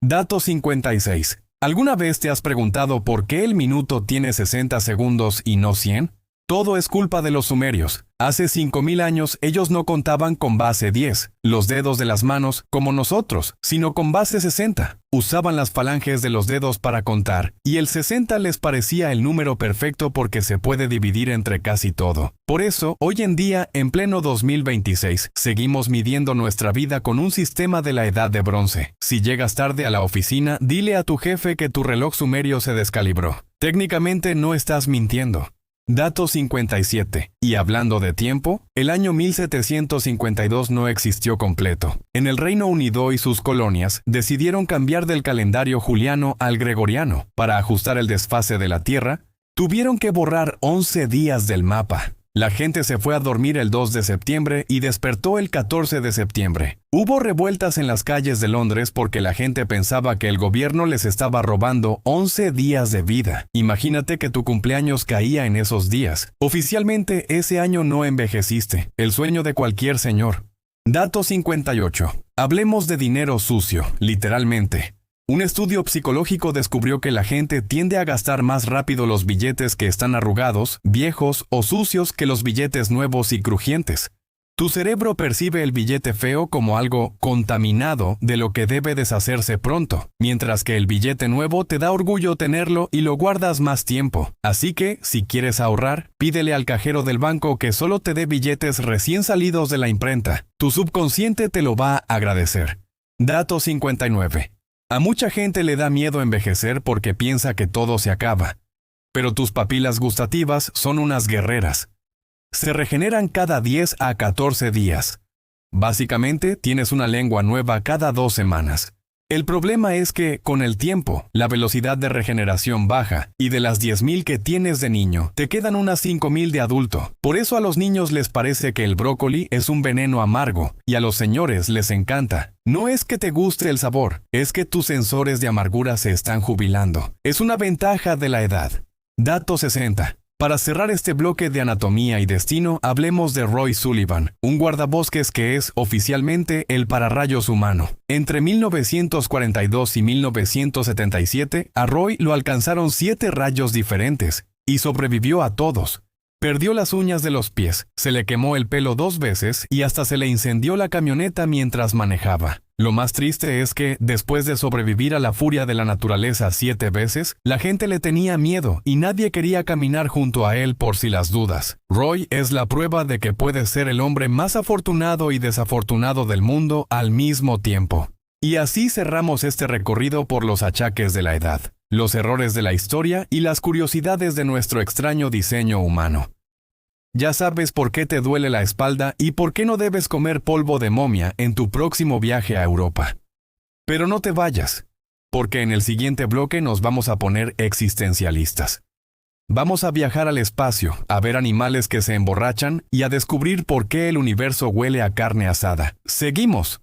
A: Dato 56. ¿Alguna vez te has preguntado por qué el minuto tiene 60 segundos y no 100? Todo es culpa de los sumerios. Hace 5000 años ellos no contaban con base 10, los dedos de las manos, como nosotros, sino con base 60. Usaban las falanges de los dedos para contar, y el 60 les parecía el número perfecto porque se puede dividir entre casi todo. Por eso, hoy en día, en pleno 2026, seguimos midiendo nuestra vida con un sistema de la edad de bronce. Si llegas tarde a la oficina, dile a tu jefe que tu reloj sumerio se descalibró. Técnicamente no estás mintiendo. Dato 57. Y hablando de tiempo, el año 1752 no existió completo. En el Reino Unido y sus colonias decidieron cambiar del calendario juliano al gregoriano. Para ajustar el desfase de la Tierra, tuvieron que borrar 11 días del mapa. La gente se fue a dormir el 2 de septiembre y despertó el 14 de septiembre. Hubo revueltas en las calles de Londres porque la gente pensaba que el gobierno les estaba robando 11 días de vida. Imagínate que tu cumpleaños caía en esos días. Oficialmente, ese año no envejeciste. El sueño de cualquier señor. Dato 58. Hablemos de dinero sucio, literalmente. Un estudio psicológico descubrió que la gente tiende a gastar más rápido los billetes que están arrugados, viejos o sucios que los billetes nuevos y crujientes. Tu cerebro percibe el billete feo como algo contaminado de lo que debe deshacerse pronto, mientras que el billete nuevo te da orgullo tenerlo y lo guardas más tiempo. Así que, si quieres ahorrar, pídele al cajero del banco que solo te dé billetes recién salidos de la imprenta. Tu subconsciente te lo va a agradecer. Dato 59. A mucha gente le da miedo envejecer porque piensa que todo se acaba. Pero tus papilas gustativas son unas guerreras. Se regeneran cada 10 a 14 días. Básicamente, tienes una lengua nueva cada 2 semanas. El problema es que, con el tiempo, la velocidad de regeneración baja, y de las 10.000 que tienes de niño, te quedan unas 5.000 de adulto. Por eso a los niños les parece que el brócoli es un veneno amargo, y a los señores les encanta. No es que te guste el sabor, es que tus sensores de amargura se están jubilando. Es una ventaja de la edad. Dato 60. Para cerrar este bloque de anatomía y destino, hablemos de Roy Sullivan, un guardabosques que es, oficialmente, el pararrayos humano. Entre 1942 y 1977, a Roy lo alcanzaron 7 rayos diferentes, y sobrevivió a todos. Perdió las uñas de los pies, se le quemó el pelo 2 veces y hasta se le incendió la camioneta mientras manejaba. Lo más triste es que, después de sobrevivir a la furia de la naturaleza 7 veces, la gente le tenía miedo y nadie quería caminar junto a él por si las dudas. Roy es la prueba de que puede ser el hombre más afortunado y desafortunado del mundo al mismo tiempo. Y así cerramos este recorrido por los achaques de la edad, los errores de la historia y las curiosidades de nuestro extraño diseño humano. Ya sabes por qué te duele la espalda y por qué no debes comer polvo de momia en tu próximo viaje a Europa. Pero no te vayas, porque en el siguiente bloque nos vamos a poner existencialistas. Vamos a viajar al espacio, a ver animales que se emborrachan y a descubrir por qué el universo huele a carne asada. ¡Seguimos!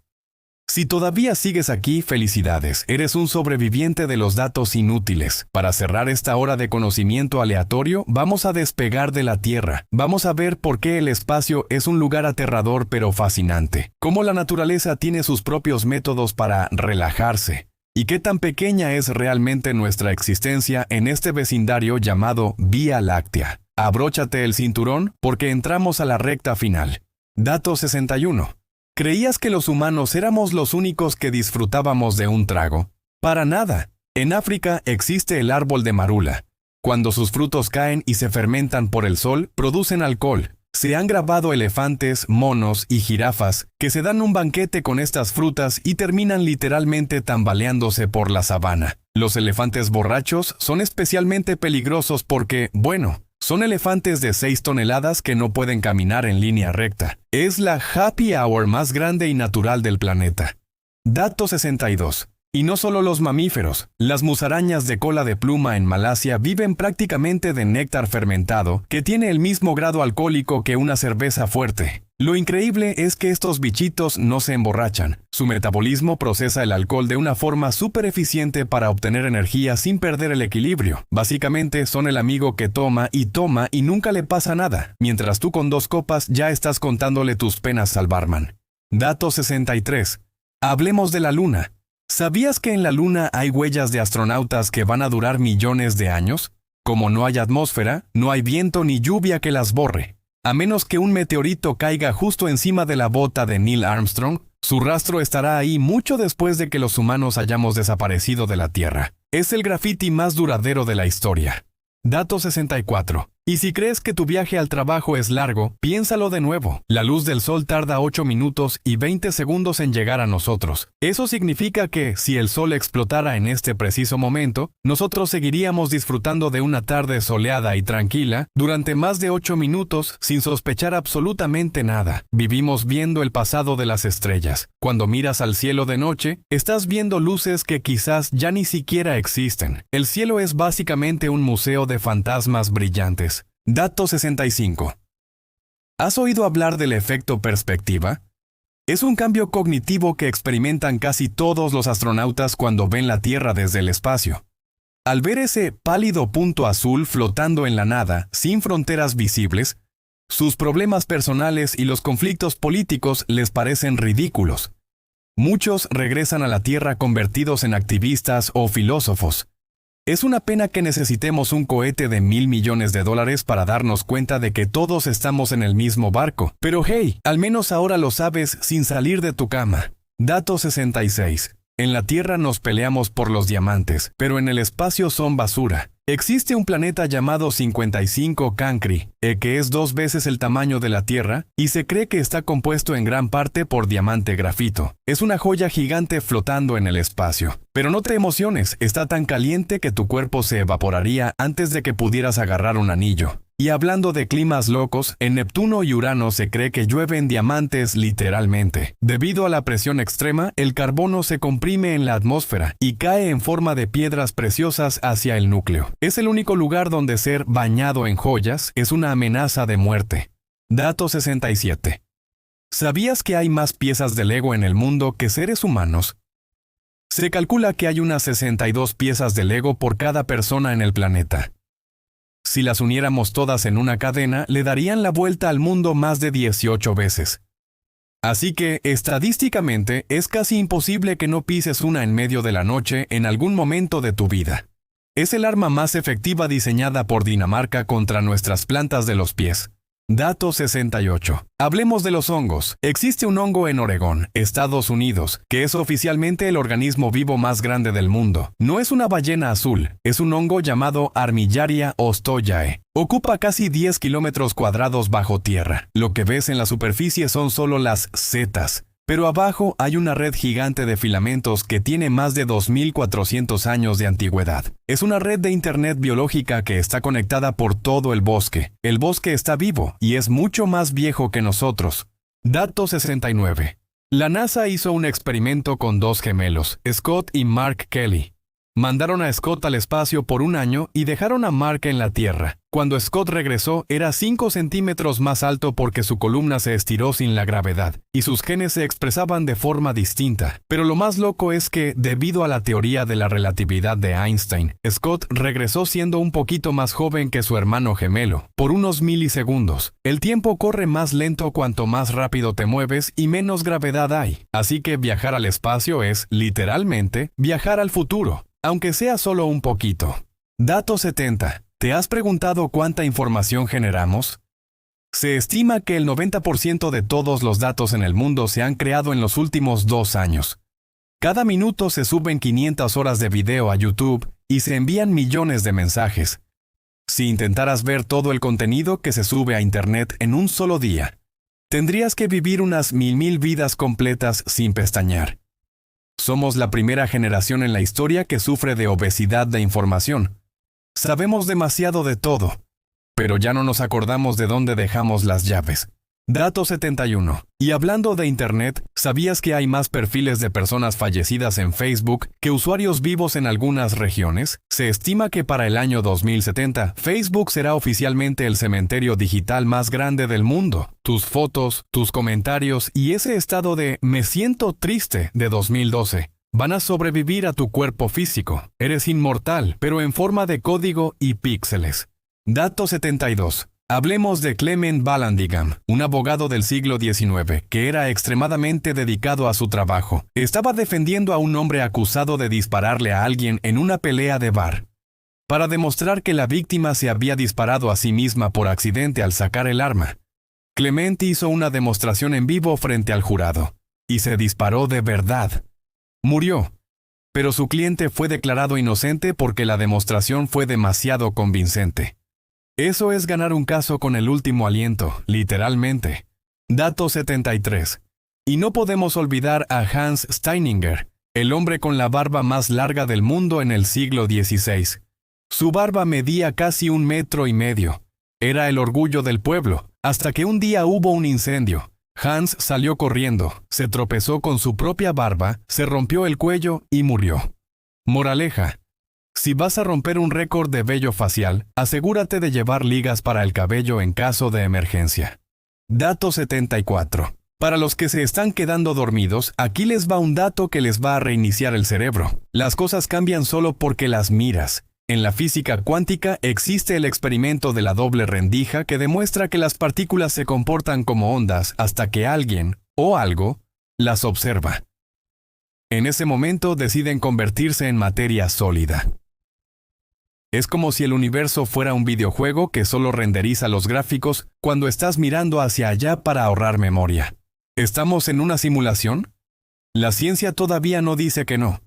A: Si todavía sigues aquí, felicidades, eres un sobreviviente de los datos inútiles. Para cerrar esta hora de conocimiento aleatorio, vamos a despegar de la Tierra. Vamos a ver por qué el espacio es un lugar aterrador pero fascinante. Cómo la naturaleza tiene sus propios métodos para relajarse. Y qué tan pequeña es realmente nuestra existencia en este vecindario llamado Vía Láctea. Abróchate el cinturón porque entramos a la recta final. Dato 61. ¿Creías que los humanos éramos los únicos que disfrutábamos de un trago? Para nada. En África existe el árbol de marula. Cuando sus frutos caen y se fermentan por el sol, producen alcohol. Se han grabado elefantes, monos y jirafas que se dan un banquete con estas frutas y terminan literalmente tambaleándose por la sabana. Los elefantes borrachos son especialmente peligrosos porque, bueno, son elefantes de 6 toneladas que no pueden caminar en línea recta. Es la happy hour más grande y natural del planeta. Dato 62. Y no solo los mamíferos, las musarañas de cola de pluma en Malasia viven prácticamente de néctar fermentado, que tiene el mismo grado alcohólico que una cerveza fuerte. Lo increíble es que estos bichitos no se emborrachan. Su metabolismo procesa el alcohol de una forma súper eficiente para obtener energía sin perder el equilibrio. Básicamente son el amigo que toma y nunca le pasa nada, mientras tú con 2 copas ya estás contándole tus penas al barman. Dato 63. Hablemos de la Luna. ¿Sabías que en la Luna hay huellas de astronautas que van a durar millones de años? Como no hay atmósfera, no hay viento ni lluvia que las borre. A menos que un meteorito caiga justo encima de la bota de Neil Armstrong, su rastro estará ahí mucho después de que los humanos hayamos desaparecido de la Tierra. Es el graffiti más duradero de la historia. Dato 64. Y si crees que tu viaje al trabajo es largo, piénsalo de nuevo. La luz del sol tarda 8 minutos y 20 segundos en llegar a nosotros. Eso significa que, si el sol explotara en este preciso momento, nosotros seguiríamos disfrutando de una tarde soleada y tranquila durante más de 8 minutos sin sospechar absolutamente nada. Vivimos viendo el pasado de las estrellas. Cuando miras al cielo de noche, estás viendo luces que quizás ya ni siquiera existen. El cielo es básicamente un museo de fantasmas brillantes. Dato 65. ¿Has oído hablar del efecto perspectiva? Es un cambio cognitivo que experimentan casi todos los astronautas cuando ven la Tierra desde el espacio. Al ver ese pálido punto azul flotando en la nada, sin fronteras visibles, sus problemas personales y los conflictos políticos les parecen ridículos. Muchos regresan a la Tierra convertidos en activistas o filósofos. Es una pena que necesitemos un cohete de $1,000 millones para darnos cuenta de que todos estamos en el mismo barco. Pero hey, al menos ahora lo sabes sin salir de tu cama. Dato 66. En la Tierra nos peleamos por los diamantes, pero en el espacio son basura. Existe un planeta llamado 55 Cancri, que es 2 veces el tamaño de la Tierra, y se cree que está compuesto en gran parte por diamante grafito. Es una joya gigante flotando en el espacio. Pero no te emociones, está tan caliente que tu cuerpo se evaporaría antes de que pudieras agarrar un anillo. Y hablando de climas locos, en Neptuno y Urano se cree que llueven diamantes literalmente. Debido a la presión extrema, el carbono se comprime en la atmósfera y cae en forma de piedras preciosas hacia el núcleo. Es el único lugar donde ser bañado en joyas es una amenaza de muerte. Dato 67. ¿Sabías que hay más piezas de Lego en el mundo que seres humanos? Se calcula que hay unas 62 piezas de Lego por cada persona en el planeta. Si las uniéramos todas en una cadena, le darían la vuelta al mundo más de 18 veces. Así que, estadísticamente, es casi imposible que no pises una en medio de la noche en algún momento de tu vida. Es el arma más efectiva diseñada por Dinamarca contra nuestras plantas de los pies. Dato 68. Hablemos de los hongos. Existe un hongo en Oregón, Estados Unidos, que es oficialmente el organismo vivo más grande del mundo. No es una ballena azul, es un hongo llamado Armillaria ostoyae. Ocupa casi 10 kilómetros cuadrados bajo tierra. Lo que ves en la superficie son solo las setas. Pero abajo hay una red gigante de filamentos que tiene más de 2.400 años de antigüedad. Es una red de internet biológica que está conectada por todo el bosque. El bosque está vivo y es mucho más viejo que nosotros. Dato 69. La NASA hizo un experimento con dos gemelos, Scott y Mark Kelly. Mandaron a Scott al espacio por un año y dejaron a Mark en la Tierra. Cuando Scott regresó, era 5 centímetros más alto porque su columna se estiró sin la gravedad, y sus genes se expresaban de forma distinta. Pero lo más loco es que, debido a la teoría de la relatividad de Einstein, Scott regresó siendo un poquito más joven que su hermano gemelo, por unos milisegundos. El tiempo corre más lento cuanto más rápido te mueves y menos gravedad hay. Así que viajar al espacio es, literalmente, viajar al futuro, aunque sea solo un poquito. Dato 70. ¿Te has preguntado cuánta información generamos? Se estima que el 90% de todos los datos en el mundo se han creado en los últimos 2 años. Cada minuto se suben 500 horas de video a YouTube y se envían millones de mensajes. Si intentaras ver todo el contenido que se sube a Internet en un solo día, tendrías que vivir unas mil vidas completas sin pestañear. Somos la primera generación en la historia que sufre de obesidad de información. Sabemos demasiado de todo, pero ya no nos acordamos de dónde dejamos las llaves. Dato 71. Y hablando de Internet, ¿sabías que hay más perfiles de personas fallecidas en Facebook que usuarios vivos en algunas regiones? Se estima que para el año 2070, Facebook será oficialmente el cementerio digital más grande del mundo. Tus fotos, tus comentarios y ese estado de "me siento triste" de 2012 van a sobrevivir a tu cuerpo físico. Eres inmortal, pero en forma de código y píxeles. Dato 72. Hablemos de Clement Vallandigham, un abogado del siglo XIX, que era extremadamente dedicado a su trabajo. Estaba defendiendo a un hombre acusado de dispararle a alguien en una pelea de bar. Para demostrar que la víctima se había disparado a sí misma por accidente al sacar el arma, Clement hizo una demostración en vivo frente al jurado, y se disparó de verdad. Murió, pero su cliente fue declarado inocente porque la demostración fue demasiado convincente. Eso es ganar un caso con el último aliento, literalmente. Dato 73. Y no podemos olvidar a Hans Steininger, el hombre con la barba más larga del mundo en el siglo XVI. Su barba medía casi 1,5 metros. Era el orgullo del pueblo, hasta que un día hubo un incendio. Hans salió corriendo, se tropezó con su propia barba, se rompió el cuello y murió. Moraleja. Si vas a romper un récord de vello facial, asegúrate de llevar ligas para el cabello en caso de emergencia. Dato 74. Para los que se están quedando dormidos, aquí les va un dato que les va a reiniciar el cerebro. Las cosas cambian solo porque las miras. En la física cuántica existe el experimento de la doble rendija que demuestra que las partículas se comportan como ondas hasta que alguien, o algo, las observa. En ese momento deciden convertirse en materia sólida. Es como si el universo fuera un videojuego que solo renderiza los gráficos cuando estás mirando hacia allá para ahorrar memoria. ¿Estamos en una simulación? La ciencia todavía no dice que no.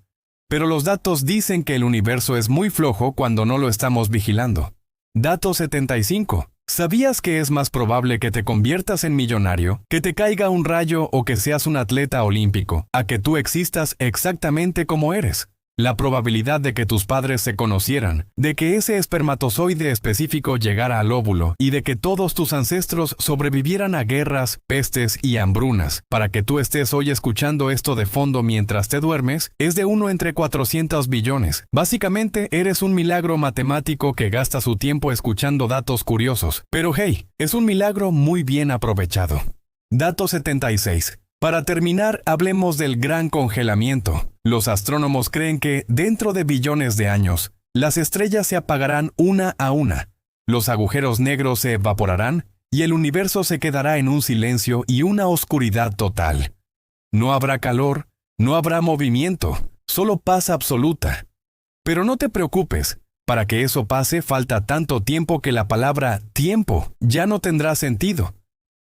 A: Pero los datos dicen que el universo es muy flojo cuando no lo estamos vigilando. Dato 75. ¿Sabías que es más probable que te conviertas en millonario, que te caiga un rayo o que seas un atleta olímpico, a que tú existas exactamente como eres? La probabilidad de que tus padres se conocieran, de que ese espermatozoide específico llegara al óvulo y de que todos tus ancestros sobrevivieran a guerras, pestes y hambrunas, para que tú estés hoy escuchando esto de fondo mientras te duermes, es de 1 entre 400 billones. Básicamente, eres un milagro matemático que gasta su tiempo escuchando datos curiosos. Pero hey, es un milagro muy bien aprovechado. Dato 76. Para terminar, hablemos del gran congelamiento. Los astrónomos creen que, dentro de billones de años, las estrellas se apagarán una a una, los agujeros negros se evaporarán y el universo se quedará en un silencio y una oscuridad total. No habrá calor, no habrá movimiento, solo paz absoluta. Pero no te preocupes, Para que eso pase falta tanto tiempo que la palabra tiempo ya no tendrá sentido.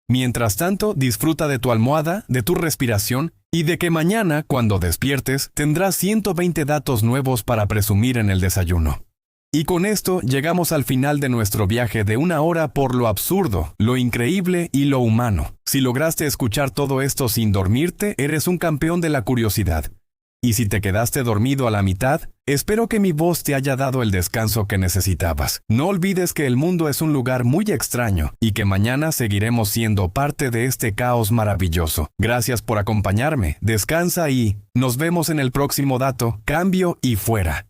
A: Mientras tanto, disfruta de tu almohada, de tu respiración y de que mañana, cuando despiertes, tendrás 120 datos nuevos para presumir en el desayuno. Y con esto llegamos al final de nuestro viaje de 1 hora por lo absurdo, lo increíble y lo humano. Si lograste escuchar todo esto sin dormirte, eres un campeón de la curiosidad. Y si te quedaste dormido a la mitad, espero que mi voz te haya dado el descanso que necesitabas. No olvides que el mundo es un lugar muy extraño y que mañana seguiremos siendo parte de este caos maravilloso. Gracias por acompañarme, descansa y nos vemos en el próximo dato, cambio y fuera.